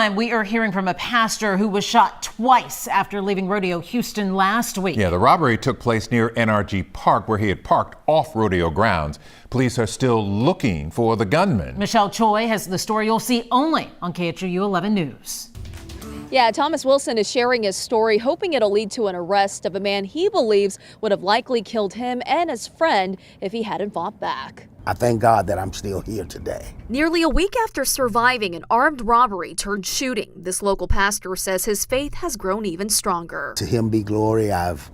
We are hearing from a pastor who was shot twice after leaving RodeoHouston last week. Yeah, the robbery took place near NRG Park, where he had parked off rodeo grounds. Police are still looking for the gunman. Michelle Choi has the story you'll see only on KHOU 11 News. Yeah, Thomas Wilson is sharing his story, hoping it'll lead to an arrest of a man he believes would have likely killed him and his friend if he hadn't fought back. I thank God that I'm still here today. Nearly a week after surviving an armed robbery turned shooting, this local pastor says his faith has grown even stronger. To him be glory. I've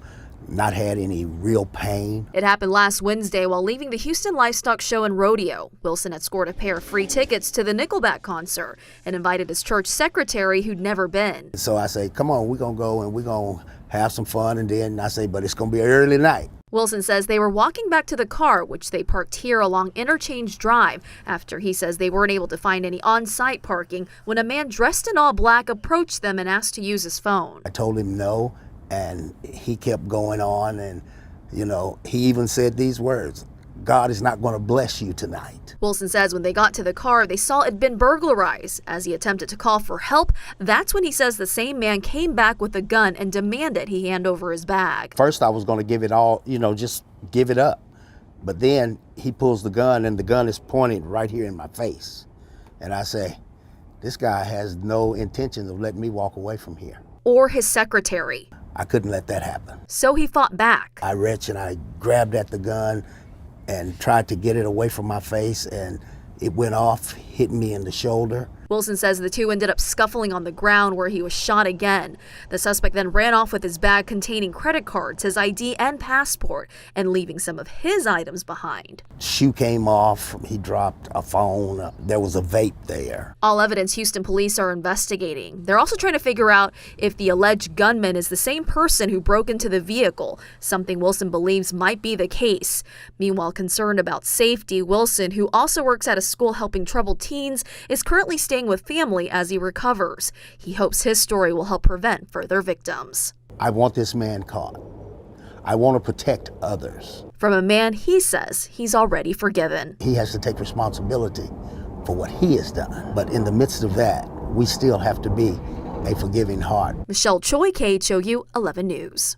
not had any real pain. It happened last Wednesday while leaving the Houston Livestock Show and Rodeo. Wilson had scored a pair of free tickets to the Nickelback concert and invited his church secretary who'd never been. So I say, come on, we're going to go and we're going to have some fun. And then I say, but it's going to be an early night. Wilson says they were walking back to the car, which they parked here along Interchange Drive, after he says they weren't able to find any on-site parking when a man dressed in all black approached them and asked to use his phone. I told him no, and he kept going on, and, he even said these words, God is not going to bless you tonight. Wilson says when they got to the car, they saw it'd been burglarized. As he attempted to call for help, that's when he says the same man came back with a gun and demanded he hand over his bag. First, I was going to give it all, just give it up. But then he pulls the gun, and the gun is pointed right here in my face. And I say, this guy has no intention of letting me walk away from here. Or his secretary. I couldn't let that happen. So he fought back. I reached and I grabbed at the gun and tried to get it away from my face, and it went off, hit me in the shoulder. Wilson says the two ended up scuffling on the ground where he was shot again. The suspect then ran off with his bag containing credit cards, his ID, and passport, and leaving some of his items behind. Shoe came off. He dropped a phone. There was a vape there. All evidence Houston police are investigating. They're also trying to figure out if the alleged gunman is the same person who broke into the vehicle, something Wilson believes might be the case. Meanwhile, concerned about safety, Wilson, who also works at a school helping troubled teens, is currently staying with family as he recovers. He hopes his story will help prevent further victims. I want this man caught. I want to protect others. From a man he says he's already forgiven. He has to take responsibility for what he has done. But in the midst of that, we still have to be a forgiving heart. Michelle Choi, KHOU 11 News.